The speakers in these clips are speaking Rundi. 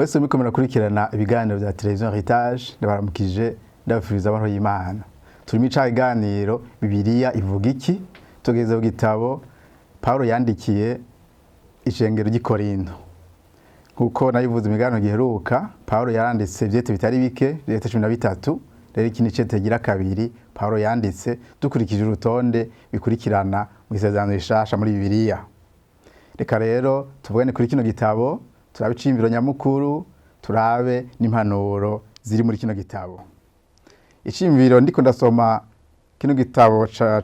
Mwese muriko murakurikirana ibiganiro vya televiziyo Heritage ndabaramukije ndabifuriza abantu y'Imana. Turi mu kiganiro Bibiliya ivuga iki? Tugeze ku gitabo Paulo yandikiye ishengero ry'i Korinto. Kuko nabivuze mu biganiro giheruka, Paulo yaranditse ivyete bitari bike, ivyete 13, rero iki ni cete gira kabiri Paulo yanditse dukurikije urutonde bikurikirana mu isezerano rishasha muri Bibiliya. Reka rero tuvugane kuri kino gitabo, turabe iciyumviro nyamukuru, turabe n'impanuro ziri muri kino gitabo. Iciyumviro ndiko ndasoma kino gitabo ca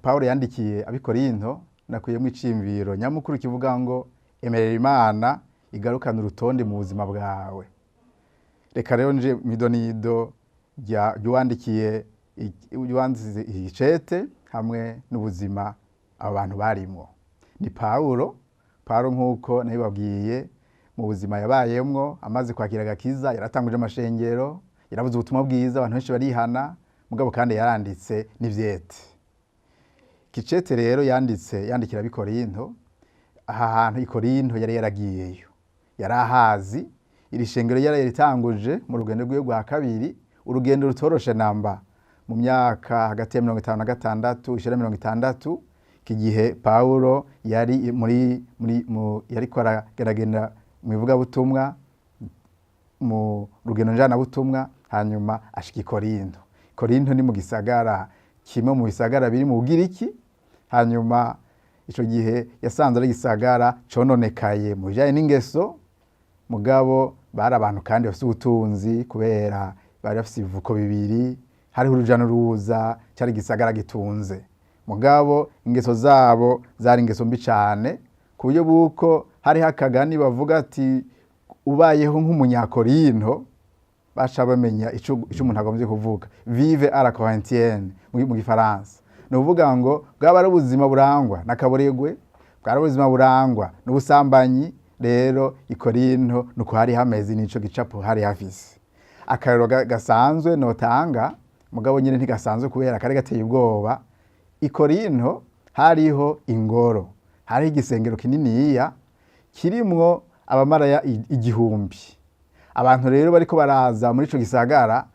Paulo yandikiye ab'Ikorinto, nakuyemo iciyumviro nyamukuru kivuga ngo emerera Imana igarukana urutonde mu buzima bwawe. Reka rero nje midonido y'uwandikiye igicete hamwe n'ubuzima abantu barimo. Ni Paulo nk'uko nabibabwiye mu buzima yabayemwo, amaze kwakira agakiza yaratanguje amashengero, yaravuze ubutumwa bwiza, abantu benshi barihana, mugabo kandi yaranditse n'ivyete. Kicete rero yandikira ab'Ikorinto, aha hantu Ikorinto yari yaragiyeyo, yarahazi, iri shengero yari yaritanguje mu rugendo rwiwe rwa kabiri, urugendo rutoroshe namba mu myaka hagati ya 56 ishira 60. Kigihe Paulo yari yariko arageragenda mu ivugabutumwa mu rugendo njana butumwa, hanyuma ashika Korinto. Korinto ni mu gisagara kimwe mu bisagara biri mu Bugiriki, hanyuma ico gihe yasanze ari gisagara cononekaye mu bijanye n'ingeso, mugabo bari abantu kandi bafite ubutunzi kubera bari bafite ibivuko bibiri, hariho uruja n'uruza, cyari gisagara gitunze. Mugabo ingeso zabo zari ingeso mbi cyane, ku buryo buko hari hakagani bavuga ati ubayeho nk'umunyakorinto basha bamenya ico umuntu agomvye kuvuga, vive à la corinthienne mu gifaransa. No uvuga ngo bwaba ari ubuzima burangwa nakaboregwe, bwaba ubuzima burangwa n'ubusambanyi. Rero Ikorinto nuko hari hameze nico gicapo hari hafise. Akarero gasanzwe notanga, mugabo nyine ntigasanzwe kubera kare gateye ubwoba. Ikorinto hariho ingoro, hari igisengero kininiya kirimwo abamaraya 1000. Abantu rero bariko baraza muri ico gisagara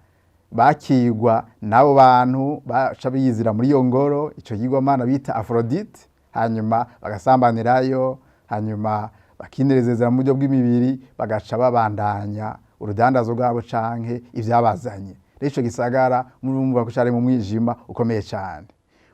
bakigwa nabo bantu baca biyizira muri iyo ngoro, ico yigwamana bita Aphrodite, hanyuma bagasambanirayo, hanyuma bakinezeza mu buryo bw'imibiri, bagaca babandanya urudandazo rwabo canke ivyabazanye. Rero ico gisagara murumva ko cari mu mwijima ukomeye cyane.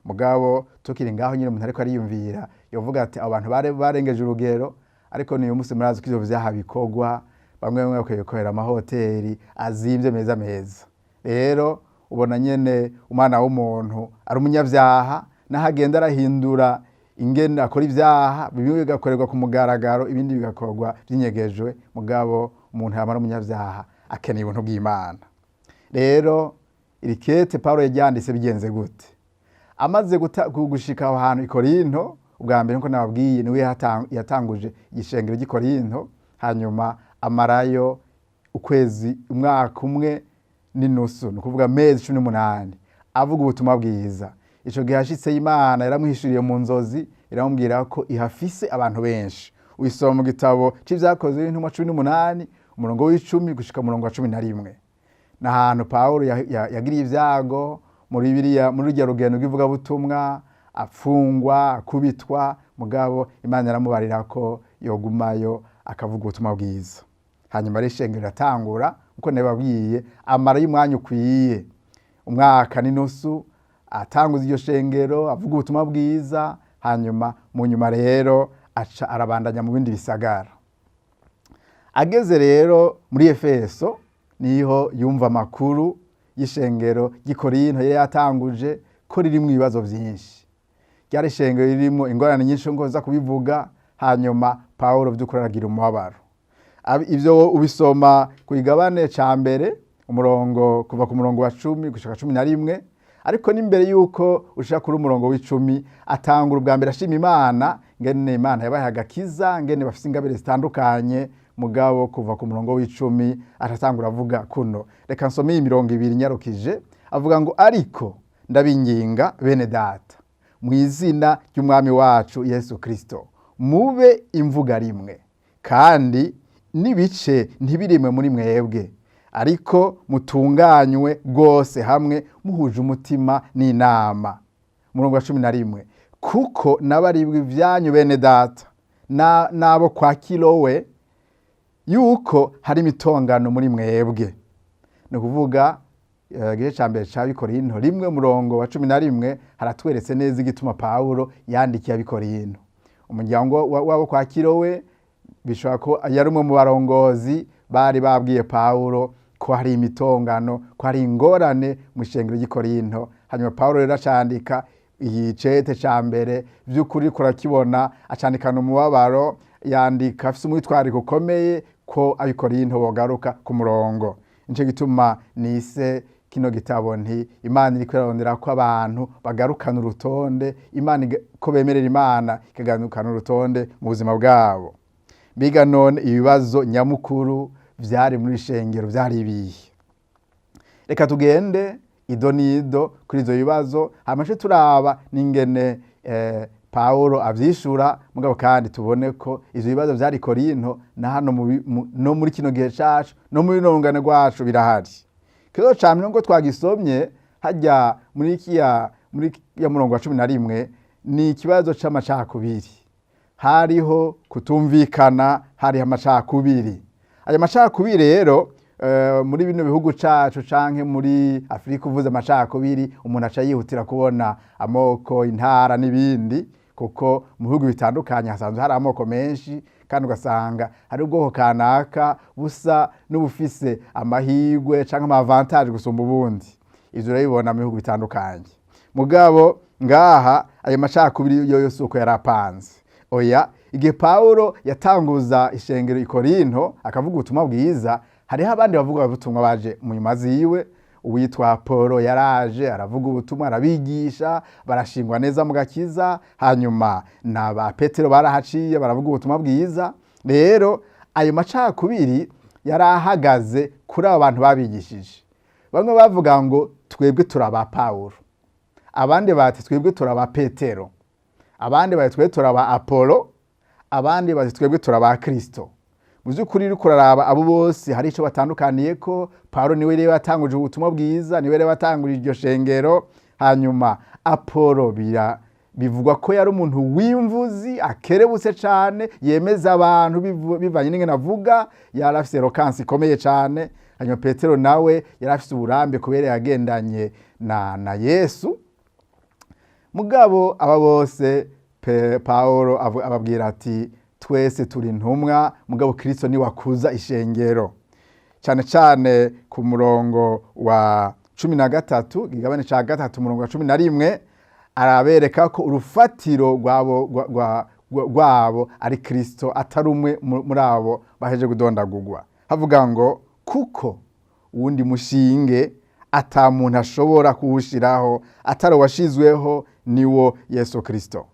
Mugabo tukiri ngaho nyine umuntu ariko ariyumvira yovuga ati abantu barengeje urugero, ariko niyo musi murazi ko ivyo vyaha bikogwa, bamwe bakorekorera amahoteli azimvye meza. Rero ubona nyene umwana w'umuntu ari umunyavyaha, nahagenda arahindura ingene akora ivyaha, bimwe bigakorerwa ku mugaragaro, ibindi bigakorwa by'inyegejwe. Mugabo umuntu yamara umunyavyaha akeneye ubuntu bw'Imana. Rero irikete Paulo yajyanditse bigenze gute? Amaze gushika aho hantu Ikorinto, ubwa mbere nko nababwiye niwe yatanguje igishengero ry'i Korinto, hanyuma amarayo umwaka umwe n'inusu, ni ukuvuga amezi 18 avuga ubutumwa bwiza. Ico gihe hashitse Imana yaramwishuriye mu nzozi, iramubwira ko ihafise abantu benshi. Uyisoma mu gitabo c'ivyakozwe n'intumwa 18 umurongo w'10 gushika umurongo wa 11. N'ahantu Paulo yagiriye ivyago muri Bibiliya, muri rya rugendo rw'ivuga butumwa, afungwa, akubitwa, mugabo Imana yaramubarira ko yogumayo akavuga ubutumwa bwiza. Hanyuma rishengero ratangura uko nababwiye, amara y'umwanya ukwiye umwaka n'inusu atanguza iryo shengero avuga ubutumwa bwiza, hanyuma mu nyuma rero aca arabandanya mu bindi bisagara. Ageze rero muri Efeso niho yumva amakuru y'ishengero ry'Ikorinto yatanguje ko ririmwo ibibazo vyinshi. Ryari shengero ririmo ingorane nyinshi ngoza kubivuga, hanyuma Paulo vy'ukuri aragira umubabaro. Ivyo ubisoma ku igabane ca mbere umurongo kuva ku murongo wa 10 gushika 11, ariko n'imbere yuko ushaka kuri umurongo w'10 atangura ubwa mbere ashima Imana, ngene Imana yabaye agakiza, ngene bafise ingabire zitandukanye. Mugabo kuva ku murongo w'10 atatangura avuga kuno. Reka nsome imirongo 2 nyarukije, avuga ngo ariko ndabinginga bene data mu izina ry'umwami wacu Yesu Kristo, mube imvuga rimwe kandi n'ibice ntibirime muri mwebwe, ariko mutunganywe rwose hamwe muhuje umutima n'inama. Umurongo wa 11, kuko n'abaribwa ibyanyu bene data n'abo kwa Kilowe yuko hari imitongano muri mwebwe. Ni ukuvuga igice cya mbere cy'Abikorinto 1 umurongo wa 11 haratweretse neza igituma Pawulo yandikiye Abikorinto. Umuryango wabo kwa Kilowe bishobora ko yari umwe mu barongozi bari babwiye Pawulo ko hari imitongano, ko hari ingorane mu ishengero ry'Ikorinto. Hanyuma Pawulo rero acandika igicete cya mbere by'ukuri kurakibona, acandikana umubabaro, yandika afite umwitwariko ukomeye ko Abikorinto bogaruka ku murongo. Nico gituma nise kino gitabo nti Imana iri kwirondera ko abantu bagarukana urutonde, Imana ko bemerera Imana ikagarukana urutonde mu buzima bwabo. Biga none ibibazo nyamukuru vyari muri shengero vyari ibihe. Reka tugende ido nido kuri izo bibazo, hamashe turaba n'ingene Pawulo avyishura, mugabo kandi tubone ko izo bibazo vyari Korinto na hano no muri kino gihe cacu no muri rungano rwacu birahari. Kizo camye ngo twagisomye hajya muri ya murongo wa 11 ni ikibazo c'amacakubiri. Hariho kutumvikana, hari amacakubiri. Aya macakubiri rero muri bino bihugu cacu canke muri Afrika uvuze amacakubiri umuntu aca yihutira kubona amoko, intara n'ibindi, kuko mu bihugu bitandukanye hasanzwe hari amoko menshi, kandi ugasanga hari ubwoko kanaka busa n'ubufise amahigwe canke amavantage gusumba ubundi. Ivyo urabibona mu bihugu bitandukanye. Mugabo ngaha ayo macakubiri yo suko yarapanze. Oya, igihe Pawulo yatanguza ishengero Ikorinto akavuga ubutumwa bwiza, hariho abandi bavuga ubutumwa baje mu nyuma ziwe. Uwitwa Apolo yaraje aravuga ubutumwa, arabigisha, barashingwa neza mu gakiza. Hanyuma n'aba Petero barahaciye baravuga ubutumwa bwiza. Rero ayo macakubiri yarahagaze kuri abo bantu babigishije. Bamwe bavuga ngo twebwe turaba Pawulo, abandi bati twebwe turaba Petero, abandi bati twebwe turaba Apolo, abandi bati twebwe turaba Kristo. Mu by'ukuri uri kuraraba abo bose hari ico batandukaniye ko. Pawulo niwe rero watanguje ubutumwa bwiza, niwe rero watanguje iryo shengero. Hanyuma Apolo bivugwa ko yari umuntu w'imvuzi akerebutse cane, yemeza abantu bivanye n'ingene avuga, yari afise eloquence ikomeye cane. Hanyuma Petero nawe yari afise uburambe kubera yagendanye na Yesu. Mugabo aba bose Pawulo ababwira ati twese turi ntumwa, mugabo Kristo ni wakuza ishengero. Cyane cyane ku murongo wa 13 igabane ca gatatu umurongo wa 11 arabereka ko urufatiro rwabo ari Kristo, atari umwe muri abo baheje gudondagurwa. Havuga ngo kuko uwundi mushinge ata muntu ashobora kuwushiraho atari washizweho niwo Yesu Kristo.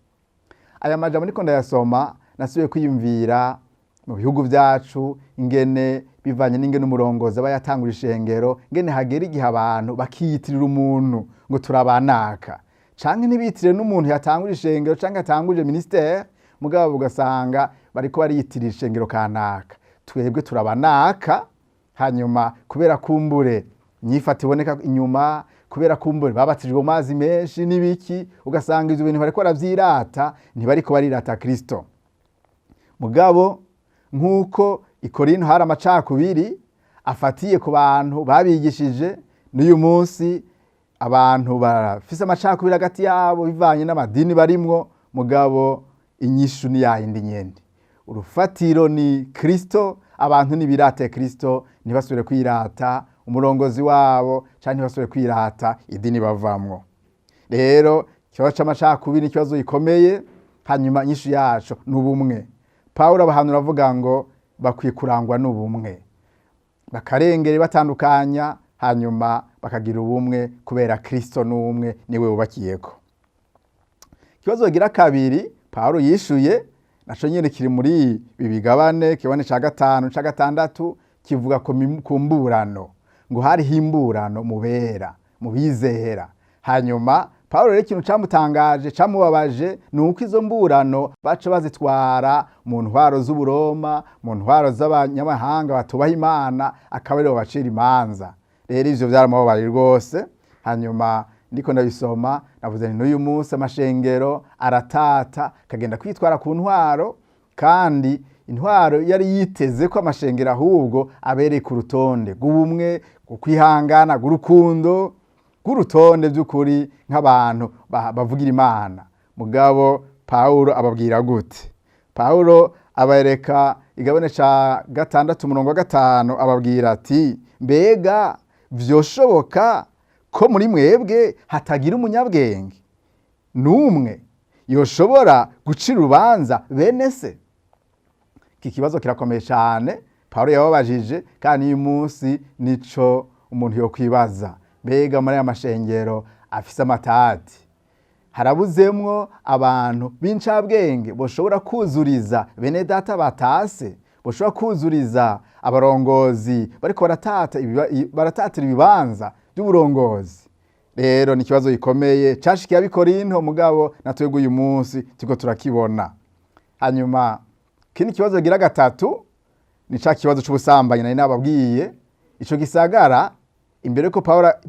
Aya majambo niko ndayasoma nasubiye kwiyumvira mu bihugu byacu ingene bivanye n'ingene umurongozi aba yatangura ishengero, ingene hagera igihe abantu bakiyitirira umuntu ngo turabanaka, canke ntibitire n'umuntu yatangura ishengero canke yatanguje ministère, mugabo ugasanga bariko bariyitirira ishengero kanaka. Twebwe turabanaka, hanyuma kubera kumbure nyifata iboneka inyuma, kubera kumbure babatijwe mu mazi menshi n'ibiki, ugasanga ivyo bintu bariko baravyirata, ntibariko barirata Kristo. Mugabo nk'uko Ikorinto hari amacakubiri afatiye ku bantu babigishije, n'uyu munsi abantu barafise amacakubiri hagati yabo bivanye n'amadini barimwo, mugabo inyishu ni yayindi nyene. Urufatiro ni Kristo, abantu nibirate Kristo, ntibasubire kwirata umurongozi wabo canke ntibasubire kwirata idini bavamwo. Rero ikibazo c'amacakubiri ni ikibazo gikomeye, hanyuma inyishu yaco n'ubumwe. Pawulo abahanura avuga ngo bakwiye kurangwa n'ubumwe, bakarengera batandukanya, hanyuma bakagira ubumwe kubera Kristo n'umwe niwe wubakiyeko. Ikibazo gira kabiri Pawulo yishuye naco nyene kiri muri bibigabane, kibane ca 5 ca 6 kivuga ku mburano, ngo hari himburano mubera mu bizera. Hanyuma Pawulo rero ikintu camutangaje camubabaje ni uko izo mburano baca bazitwara mu ntwaro z'Uburoma, mu ntwaro z'abanyamahanga batubaha Imana, akaba aribo bacira imanza. Rero ivyo vyaramubabaje rwose. Hanyuma ndiko ndabisoma navuze nti n'uyu munsi amashengero aratata kagenda kwitwara ku ntwaro, kandi intwaro yari yiteze ko amashengero ahubwo abereye ku rutonde rw'ubumwe, kwihangana, rw'urukundo, rw'urutonde by'ukuri nk'abantu bavugira Imana. Mugabo Pawulo ababwira gute? Pawulo abereka igabane ca 6:5 ababwira ati, mbega vyoshoboka ko muri mwebwe hatagira umunyabwenge n'umwe yoshobora gucira urubanza bene se? Iki kibazo kirakomeye cyane Pawulo yababajije, kandi uyu munsi nico umuntu yo kwibaza. Mbega muri aya mashengero afise amatati harabuzemwo abantu b'incabwenge boshobora kuzuriza bene data batase, boshobora kuzuriza abarongozi bariko baratatira ibibanza by'uburongozi? Rero ni ikibazo gikomeye cashikiye ab'Ikorinto, mugabo natwebwe uyu munsi turiko turakibona. Hanyuma kindi kibazo gira gatatu ni ca kibazo c'ubusambanyi nari nababwiye. Ico gisagara imbere ko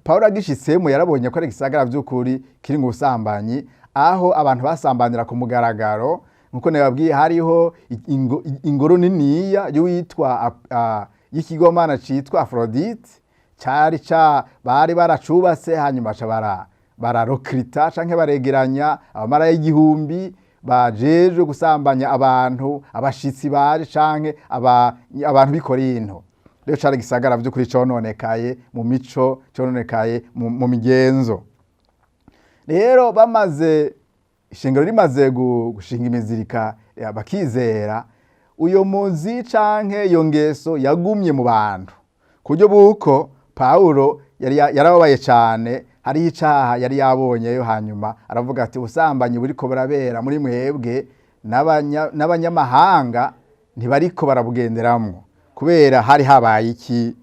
Pawulo agishitsemo yarabonye ko ari gisagara by'ukuri kiri mu busambanyi, aho abantu basambanira ku mugaragaro. Nkuko nababwiye hariho ingoro niniya y'uwitwa y'ikigomana citwa Aphrodite, bari baracubatse, hanyuma bararokrita canke baregeranya abamara y'igihumbi bajeje gusambanya abantu, abashitsi baje canke abantu b'Ikorinto. Rero cari gisagara by'ukuri cononekaye mu mico, cononekaye mu migenzo. Rero ishengero rimaze gushinga imizirika bakizera, uyo muzi canke iyo ngeso yagumye mu bantu, kuryo buko Pawulo yarababaye cyane. Hariho icaha yari yabonyeyo, hanyuma aravuga ati, ubusambanyi buriko burabera muri mwebwe n'abanyamahanga ntibariko barabugenderamwo. Kubera hari habaye iki?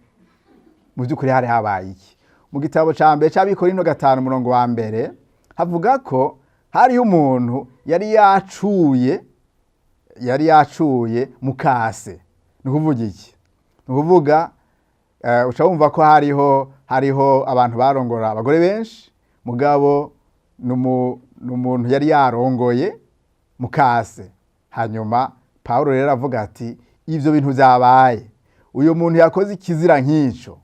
Mu by'ukuri hari habaye iki? Mu gitabo ca mbere c'Abikorinto 5:1 havuga ko hariho umuntu yari yacuye mukase. Ni kuvuga iki? Ni kuvuga uca wumva ko hariho abantu barongora abagore benshi, mugabo n'umuntu yari yarongoye mukase. Hanyuma Pawulo rero avuga ati, ivyo bintu vyabaye, uyo muntu yakoze ikizira nk'ico,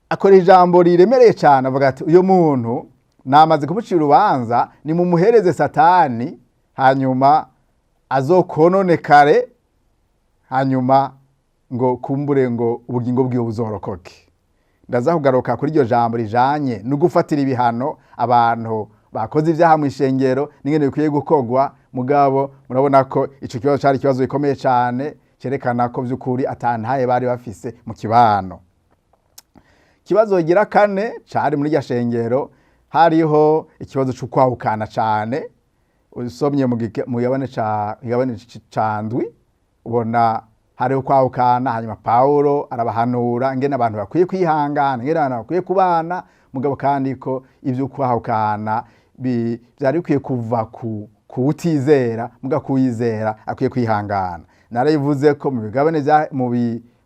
akora ijambo riremereye cyane. Avuga ati, uyo muntu namaze kumucira urubanza, ni mumuhereze Satani, hanyuma azokononekare, hanyuma ngo kumbure ngo ubugingo bwiwe buzorokoke. Ndaza kugaruka kuri iryo jambo rijanye no gufatira ibihano abantu bakoze ivyaha mu ishengero n'ingene bikwiye gukogwa. Mugabo murabona ko ico kibazo cari ikibazo gikomeye cyane, cerekana ko by'ukuri atantaye bari bafise mu kibano. Kibazo gira kane cari muri rya shengero, hariho ikibazo c'ukwahukana cyane. Usomye mu gabane ca ndwi ubona hariho kwahukana. Hanyuma Pawulo arabahanura ngene abantu bakwiye kwihangana, ngene abantu bakwiye kubana. Mugabo kandi ko ivyo kwahukana byari bikwiye kuva kuwutizera, muga kuwizera akwiye kwihangana. Narayivuze ko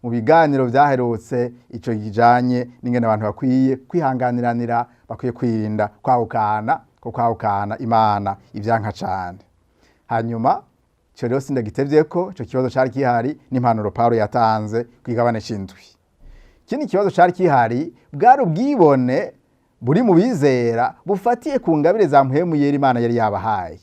mu biganiro vyaherutse ico kijanye n'ingene abantu bakwiye kwihanganiranira, bakwiye kwirinda kwahukana, ko kwahukana Imana ivyanka cane. Hanyuma ico rero sindagitevyeko, ico kibazo cari kihari n'impanuro Pawulo yatanze kwigabane c'indwi. Ikindi kibazo cari kihari bwari ubwibone buri mu bizera bufatiye ku ngabire za mpwemu yera Imana yari yabahaye.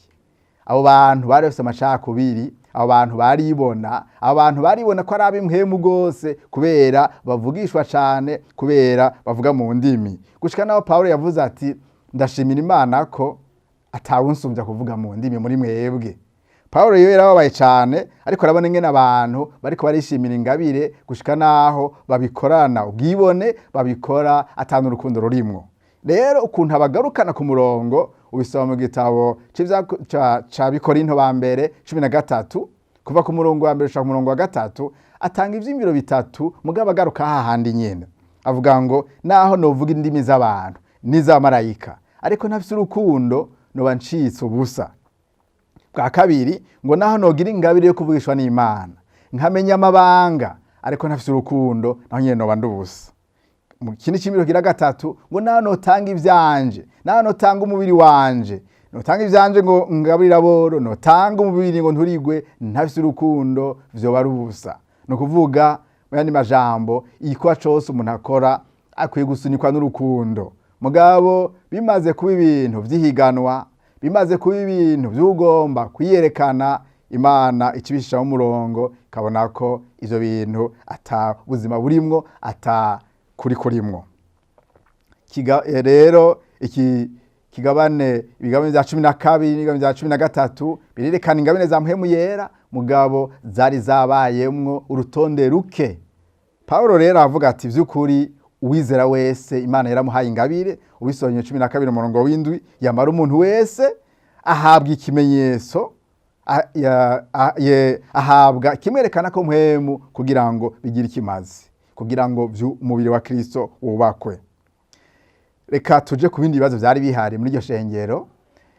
Abo bantu bari bafise amacakubiri, abo bantu baribona ko ari ab'impwemu gose, kubera bavugishwa cane, kubera bavuga mu ndimi. Gushika naho Pawulo yavuze ati, ndashimira Imana ko atawunsumvya kuvuga mu ndimi muri mwebwe. Pawulo yo yarababaye cane, ariko arabona ingene abantu bariko barishimira ingabire, gushika naho babikorana ubwibone, babikora atanu urukundo rurimwo. Rero ukuntu abagarukana ku murongo ubisoma mu gitabo c'Abikorinto ba mbere 13 kuva ku murongo wa mbere ushaka ku murongo wa 3, atanga ivy'imbiro bitatu. Mugabo agaruka hahandi nyene avuga ngo, naho novuga indimi z'abantu n'iz'abamarayika ariko ntafise urukundo noba ncitse ubusa. Bwa kabiri ngo naho nogira ingabire yo kuvugishwa n'Imana nkamenya amabanga ariko ntafise urukundo naho nyene noba ndubusa. Mu kindi cimiro gira gatatu ngo naho notanga ivyanje, naho notanga umubiri wanje, notanga ivyanje ngo ngabirira aboro, notanga umubiri ngo nturigwe, ntafise urukundo vyoba ari ubusa. No kuvuga mu yandi majambo igikorwa cose umuntu akora akwiye gusunikwa n'urukundo. Mugabo bimaze kuba ibintu vy'ihiganwa, bimaze kuba ibintu vy'ugomba kwiyerekana, Imana icibishisha mu murongo ikabona ko ivyo bintu ata buzima burimwo, ata kuri kurimwo. Rero ibigabane vya 12 n'ibigabane vya 13 birerekana ingabire za mpwemu yera, mugabo zari zabayemwo urutonde ruke. Paulo rero avuga ati vy'ukuri uwizera wese Imana yaramuhaye ingabire, ubisonye 12 umurongo w'indwi, yamara umuntu wese ahabwa ikimenyetso, ahabwa kimwerekana ko mpwemu kugira ngo bigire ikimazi, kugira ngo umubiri wa Kristo wubakwe. Reka tuje ku bindi bibazo vyari bihari muri iryo shengero.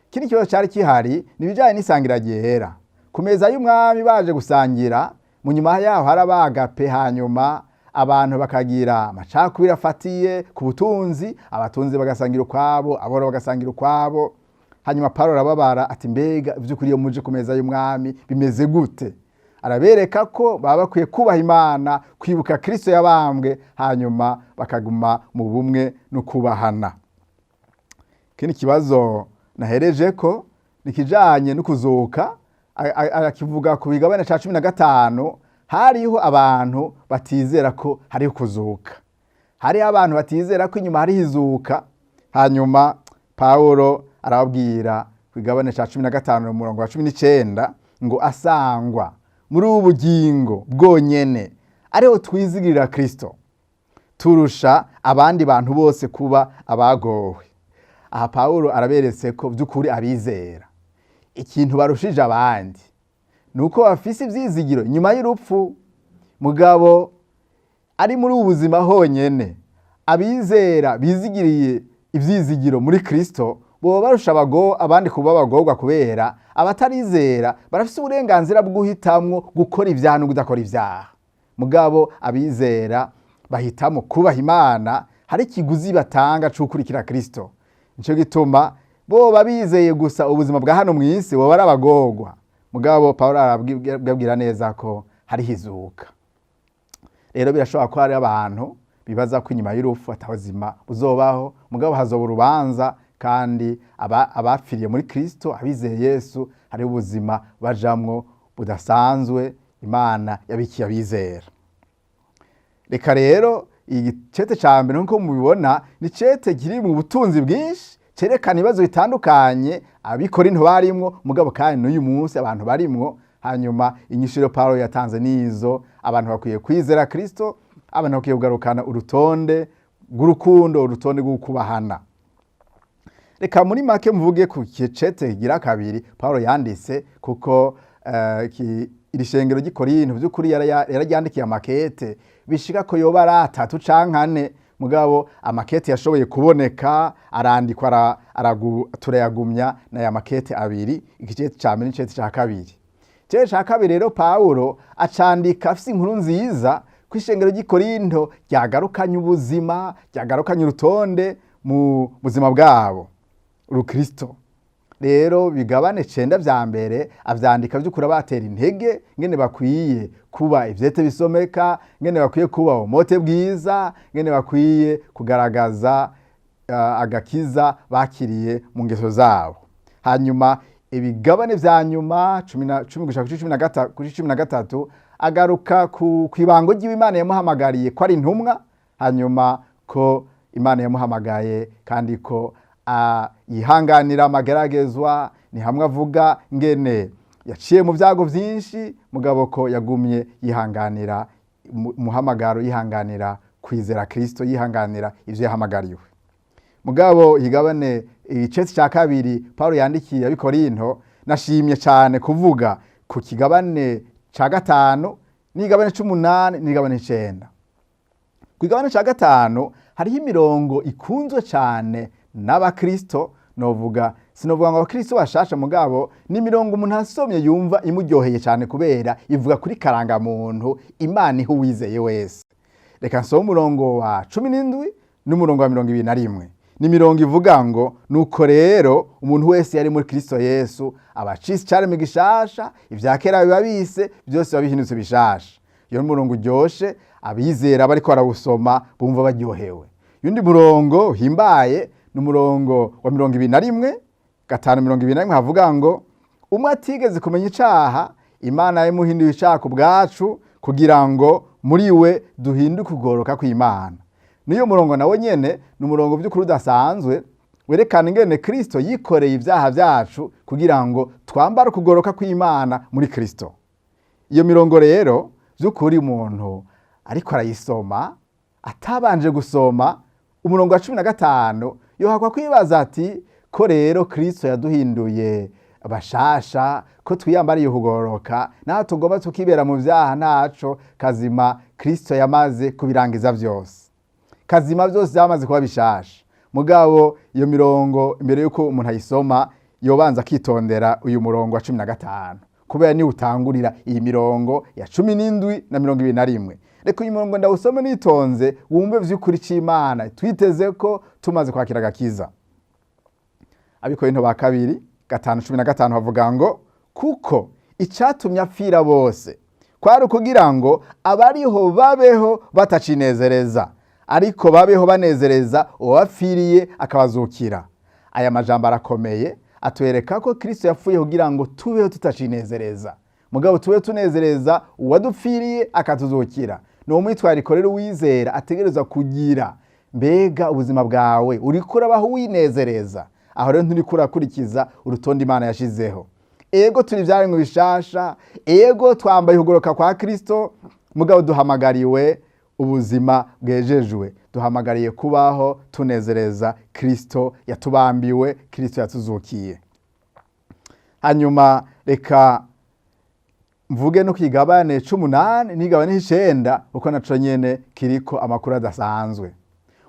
Kindi kibazo cyari kihari nibijanye n'isangira ryera. Ku meza y'umwami baje gusangira, mu nyuma yaho harabagape, hanyuma abantu bakagira amacakubiri afatiye ku butunzi, abatunzi bagasangira ukwabo, aboro bagasangira ukwabo. Hanyuma Paulo arababara ati mbega ivy'ukuri iyo muje ku meza y'umwami bimeze gute? Arabereka ko baba bakwiye kubaha Imana, kwibuka Kristo yabambwe, hanyuma bakaguma mu bumwe no kubahana. Kindi kibazo nahereje ko nikijanye no kuzuka, akivuga ku bigabane ca 15 hariho abantu batizera ko hariho kuzuka. Hariho abantu batizera ko inyuma hariho izuka. Hanyuma Paulo arababwira ku bigabane ca 15 umurongo wa 19 ngo asangwa muri ubu bugingo bwonyene ariho twizigirira Kristo turusha abandi bantu bose kuba abagowe. Aha Paulo araberetse ko by'ukuri abizera ikintu barushije abandi nuko bafise ivyizigiro nyuma y'urupfu. Mugabo ari muri ubu buzima honyene, abizera bizigiriye ivyizigiro muri Kristo bo barusha abandi kuba abagorwa, kubera abatarizera barafise uburenganzira bwo guhitamwo gukora ivyaha no kudakora ivyaha. Mugabo abizera bahitamo kubaha Imana, hari ikiguzi batanga cyo gukurikira Kristo. Nico gituma bo babizeye gusa ubuzima bwa hano mw'isi bo bari abagorwa. Mugabo Paulo arabwira neza ko hari hizuka. Rero birashobora ko hari abantu bibaza ko inyuma y'urupfu atawuzima uzobaho, mugabo hazoba urubanza, kandi abapfiriye muri Kristo, abizeye Yesu, hari ubuzima bajamwo budasanzwe Imana yabikiye abizera. Reka rero igicete ca mbere nko mubibona ni cete kiri mu butunzi bwinshi, cerekana ibibazo bitandukanye abikorinto barimwo, mugabo kandi n'uyu munsi abantu barimwo. Hanyuma inyishuro Paulo yatanze nizo: abantu bakwiye kwizera Kristo, abantu bakwiye kugarukana urutonde rw'urukundo, urutonde rw'ukubahana. Reka muri make mvuge ku cete gira kabiri Paulo yanditse, kuko iri shengero ry'Ikorinto by'ukuri yararyandikiye amakete bishika ko yoba ari 3 canke 4, mugabo amakete yashoboye kuboneka arandikwa turayagumya na ya makete abiri, igicete ca mbere n'icete ca kabiri. Cete ca kabiri rero Paulo acandika afise inkuru nziza ku ishengero ry'Ikorinto ryagarukanye ubuzima, ryagarukanye urutonde mu buzima bwabo urukristo. Rero bigabane 9 vya mbere avyandika by'ukuri abatera intege ngene bakwiye kuba ivyete bisomeka, ngene bakwiye kuba umote bwiza, ngene bakwiye kugaragaza agakiza bakiriye mu ngeso zabo. Hanyuma ibigabane vya nyuma 10 agaruka ku ibango ry'Imana yamuhamagariye ko ari intumwa, hanyuma ko Imana yamuhamagaye kandi ko yihanganira amageragezwa. Ni hamwe avuga ngene yaciye mu vyago vyinshi, mugabo ko yagumye yihanganira umuhamagaro, yihanganira kwizera Kristo, yihanganira ivyo yahamagariwe. Mugabo igabane icete ca kabiri Paulo yandikiye abikorinto, nashimye cyane kuvuga ku kigabane ca 5 n'igabane 8 n'igabane 9. Ku igabane ca 5 hariho imirongo ikunzwe cyane n'abakristo, sinovuga ngo abakristo bashasha, mugabo ni mirongo umuntu asomye yumva imuryoheye cyane kubera ivuga kuri karangamuntu Imana iha uwizeye wese. Reka nsome umurongo wa 17 n'umurongo wa 21. Ni mirongo ivuga ngo nuko rero umuntu wese yari muri Kristo Yesu abacisi cyaremwe gishasha, ivya kera biba bise byose babihindutse bishasha. Iyo murongo uryoshe abizera bariko barawusoma bumva baryohewe. Yundi murongo himbaye n'umurongo wa 21 5:21 havuga ngo umwe atigeze kumenya icaha Imana yamuhinduye icaha ku bwacu kugira ngo muri we duhinduke kugoroka kw'Imana. Niyo murongo nawe nyene n'umurongo by'ukuri udasanzwe werekana ingene Kristo yikoreye ibyaha byacu kugira ngo twambare kugoroka kw'Imana muri Kristo. Iyo mirongo rero by'ukuri umuntu ariko arayisoma atabanje gusoma umurongo wa 15 yohakwa kwibaza ati ko rero Kristo yaduhinduye abashasha, ko twiyambariye kugoroka, naho tugomba tukibera mu byaha ntaco kazima Kristo yamaze kubirangiza byose. Kazima byose byamaze kuba bishasha. Mugabo iyo mirongo imbere yuko umuntu ayisoma yobanza kitondera uyu murongo wa 15 kubera ni utangurira iyi mirongo ya 17 na 21. Reka uyu murongo ndawusome nitonze wumve vy'ukuri c'Imana twiteze ko tumaze kwakira gakiza. Abikorinto ba 2:5-15 havuga ngo kuko icatumye apfira bose kwari kugira ngo abariho babeho batacinezereza, ariko babeho banezereza uwapfiriye akabazukira. Aya majambo arakomeye atwereka ko Kristo yapfuye kugira ngo tubeho tutacinezereza, mugabo tube tunezereza uwadupfiriye akatuzukira. No mwitwariko rero wizera ategereza kugira, mbega ubuzima bwawe uriko urabaho winezereza, aho rero nturi kurakurikiza urutonde Imana yashizeho. Ego turi vyaremwe bishasha, ego twambaye kugoroka kwa Kristo, mugabo duhamagariwe ubuzima bwejejwe, duhamagariye kubaho tunezereza Kristo yatubambiwe, Kristo yatuzukiye. Hanyuma reka mvuge no kwigabane 18 n'igabane 9 uko naco nyene kiriko amakuru adasanzwe.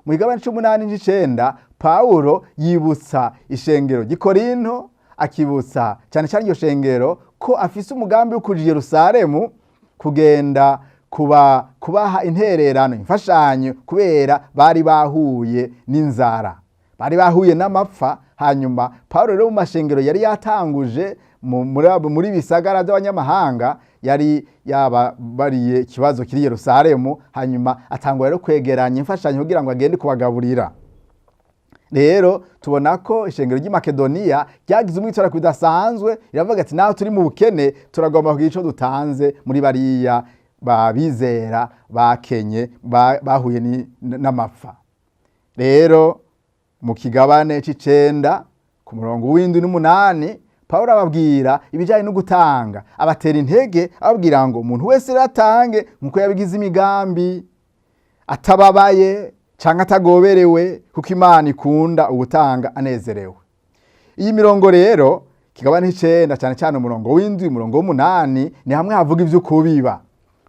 Mu igabane 18 n'icenda Paulo yibutsa ishengero gikorinto, akibutsa cyane cyane iryo shengero ko afise umugambi wo kuja Yerusalemu kugenda kubaha intererano imfashanyo kubera bari bahuye n'inzara, bari bahuye n'amapfa. Hanyuma Paulo rero mu mashengero yari yatanguje muri bisagara by'abanyamahanga yari yababariye ikibazo kiri Yerusalemu, hanyuma atangwa rero kwegeranya imfashanyo kugira ngo agende kubagaburira. Rero tubona ko ishengero ry'i Makedoniya ryagize umwitwarariko udasanzwe, iravuga ati naho turi mu bukene turagomba kugira ico dutanze muri bariya babizera bakenye bahuye n'amapfa. Rero mu kigabane c'9 ku murongo w'8 Paulo ababwira ibijanye no gutanga, abatera intege ababwira ngo umuntu wese ratange nkuko yabigize imigambi, atababaye canke atagoberewe, kuko Imana ikunda ubutanga anezerewe. Iyi mirongo rero kigabane c'9 cyane cyane umurongo w'7 umurongo w'8 ni hamwe havuga ivyo kubiba.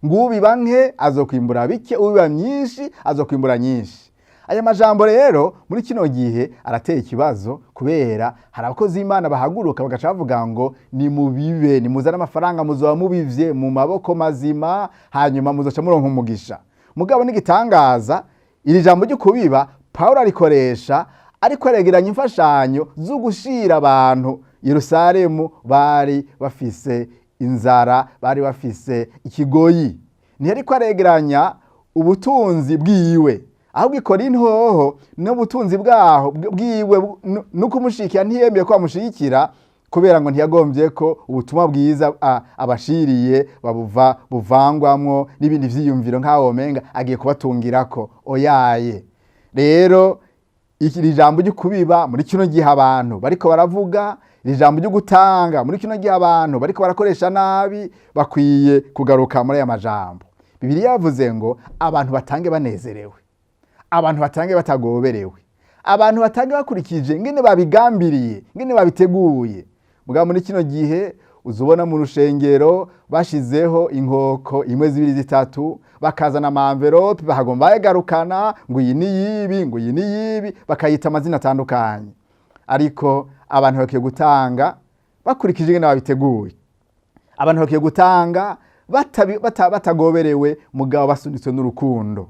Ngubiba nke azokwimbura bike, ubiba myinshi azokwimbura nyinshi. Aya majambo rero muri kino gihe arateye ikibazo kubera hari abakozi Imana bahaguruka bagaca bavuga ngo ni mubibe, ni muzana amafaranga muzoba mubivye mu maboko mazima, hanyuma muzoca muronka umugisha. Mugabo n'igitangaza iri jambo ryo kubiba Paulo arikoresha ariko aregeranya imfashanyo zo gushira abantu Yerusalemu bari bafise inzara, bari bafise ikigoyi. Ntihariko aregeranya ubutunzi bwiwe, ahubwo Ikorinto hoho n'ubutunzi bwaho bwiwe nuko umushikira ntiyemeye ko amushikira kubera ngo ntiyagomvye ko ubutumwa bwiza abashiriye buvangwamwo n'ibindi vyiyumviro nk'aho menga agiye kubatungirako oyaye. Rero iki jambo ryo kubiba muri kino gihe abantu bariko baravuga, iri jambo ryo gutanga muri kino gihe abantu bariko barakoresha nabi, bakwiye kugaruka muri aya majambo. Bibiliya yavuze ngo abantu batange banezerewe, abantu batange batagoberewe, abantu batange bakurikije ngene babigambiriye, ngene babiteguye. Mugabo muri kino gihe uzubona mu rushengero bashizeho inkoko imwe zibiri zitatu, bakazana amamverope bahagomba bayagarukana ngo iyi ni yibi, ngo iyi ni yibi, bakayita amazina atandukanye. Ariko abantu bakwiye gutanga bakurikije ingene babiteguye. Abantu bakwiye gutanga batagoberewe, mugabo basunitswe n'urukundo.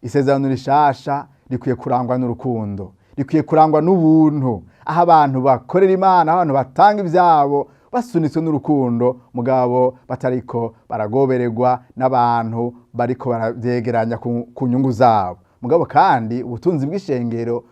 Isezerano rishasha rikwiye kurangwa n'urukundo, rikwiye kurangwa n'ubuntu, aho abantu bakorera Imana, abantu batanga ivyabo basunitswe n'urukundo, mugabo batariko baragobererwa n'abantu bariko baravyegeranya ku nyungu zabo. Mugabo kandi ubutunzi bw'ishengero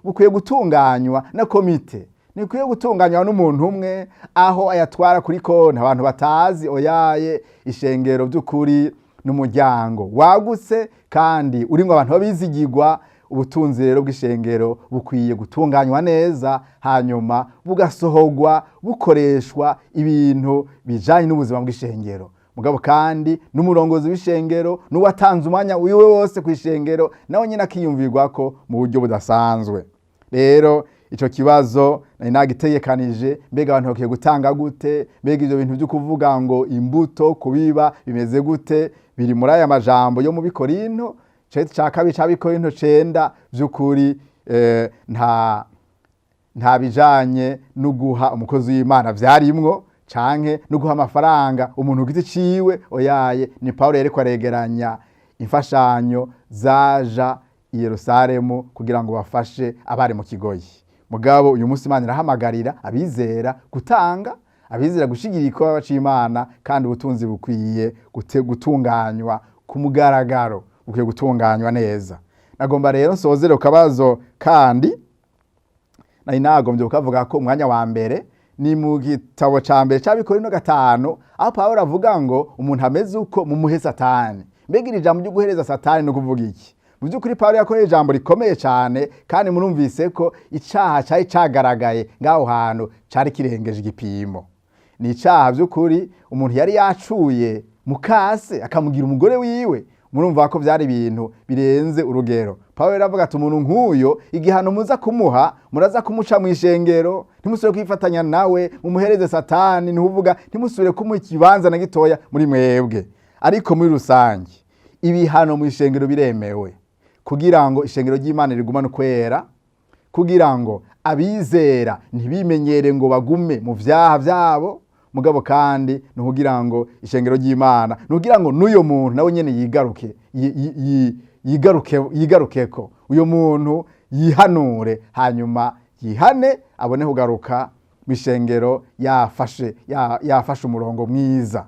bukwiye gutunganywa na komite, nikwiye gutunganywa n'umuntu umwe, aho ayatwara kuri konti abantu batazi. Oyaye, ishengero by'ukuri n'umuryango wagutse kandi urimwo abantu babizigirwa. Ubutunzi rero bw'ishengero bukwiye gutunganywa neza, hanyuma bugasohorwa bukoreshwa ibintu bijanye n'ubuzima bw'ishengero. Mugabo kandi n'umurongozi w'ishengero n'uwatanze umwanya wiwe wose kw'ishengero nawe nyine akiyumvirwako mu buryo budasanzwe. Rero ico kibazo nari nagitegekanije, mbega abantu bakwiye gutanga gute, mbega ivyo bintu vyo kuvuga ngo imbuto kubiba bimeze gute, biri muri aya majambo yo mu Bikorinto ca kabiri ca Bikorinto 9. Vy'ukuri nta bijanye no guha umukozi w'Imana vyarimwo, canke no guha amafaranga umuntu giti ciwe. Oyaye, ni Paulo yereko aregeranya imfashanyo zaja i Yerusalemu kugira ngo bafashe abari mu kigoyi. Mugabo uyu munsi Imana irahamagarira abizera gutanga, abizera gushigikira igikorwa c'Imana, kandi ubutunzi bukwiye gutunganywa ku mugaragaro, bukwiye gutunganywa neza. Nagomba rero nsozere ukabazo kandi nari nagombye kukavuga ko umwanya wa mbere ni mu gitabo ca mbere ca Bikorinto 5, aho Paulo avuga ngo umuntu ameze uko mumuhe Satani. Mbega iri jambo ryo guhereza Satani no kuvuga iki? Mu by'ukuri Paulo yakoresheje ijambo rikomeye cyane, kandi murumvise ko icaha cyari cagaragaye ngaho hantu cari kirengeje igipimo. Ni icaha by'ukuri umuntu yari yacuye mukase akamugira umugore wiwe. Murumva ko byari ibintu birenze urugero. Paulo yaravuga ati umuntu nk'uyo igihano muza kumuha, muraza kumuca mu ishengero, ntimusubire kwifatanya nawe, mumuhereze Satani. Ntivuga ntimusubire kumuha ikibanza na gitoya muri mwebwe. Ariko muri rusange ibihano mu ishengero biremewe, kugira ngo ishengero ry'Imana rigumane kwera, kugira ngo abizera ntibimenyere ngo bagume mu vyaha vyabo. Mugabo kandi nukugira ngo ishengero ry'Imana, nukugira ngo n'uyo muntu nawe nyene yigarukeko, uyo muntu yihanure, hanyuma yihane, abone kugaruka mu ishengero yafashe umurongo mwiza.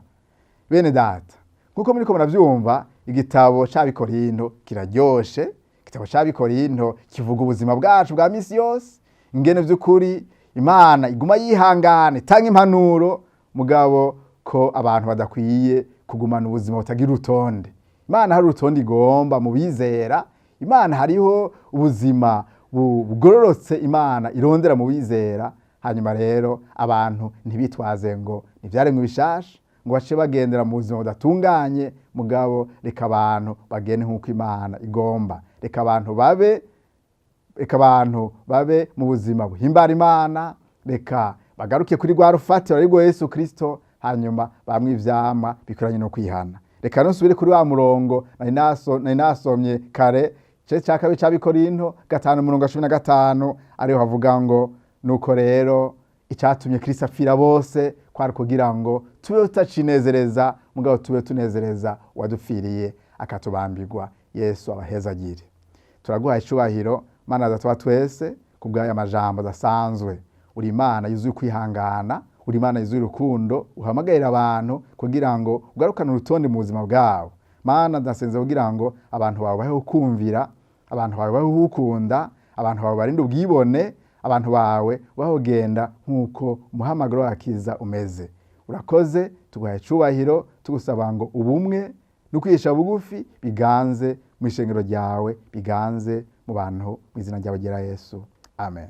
Bene data, nkuko muriko muravyumva, igitabo ca Bikorinto kiraryoshe. Igitabo ca Bikorinto kivuga ubuzima bwacu bwa misi yose, ingene vy'ukuri Imana iguma yihangane tanga impanuro, mugabo ko abantu badakwiye kugumana ubuzima butagira urutonde. Imana hari urutonde igomba mu bizera. Imana hariho ubuzima bugororotse Imana irondera mu bizera. Hanyuma rero abantu ntibitwaze ngo nivyaremwe bishasha, ngo bace bagendera mu buzima budatunganye. Mugabo reka abantu bagende nk'uko Imana igomba. Reka abantu babe mu buzima buhimbara Imana. Reka bagaruke kuri rwa rufatiro ari rwo Yesu Kristo, hanyuma bamwe ivyama bikoranye no kwihana. Reka nsubire kuri wa murongo nari nasomye kare, ca kabiri ca Bikorinto 5:15, ariho havuga ngo nuko rero icatumye Kristo apfira bose kwari kugira ngo tube tutacinezereza, mugabo tube tunezereza wadupfiriye akatubambirwa. Yesu abahezagire. Turaguha icubahiro Mana data twese kubw'aya majambo adasanzwe. Uri Imana yuzuye kwihangana, uri Imana yuzuye urukundo, uhamagarira abantu kugira ngo ugarukane urutonde mu buzima bwabo. Mana ndasenze kugira ngo abantu bawe bahe kumvira, abantu bawe bahe gukunda, abantu bawe barinde ubwibone, abantu bawe bahogenda nk'uko umuhamagaro w'akiza umeze. Urakoze, tuguhaye icubahiro, tugusaba ngo ubumwe no kwisha bugufi biganze mu ishengero ryawe, biganze mu bantu mu izina ryawe ryera Yesu. Amen.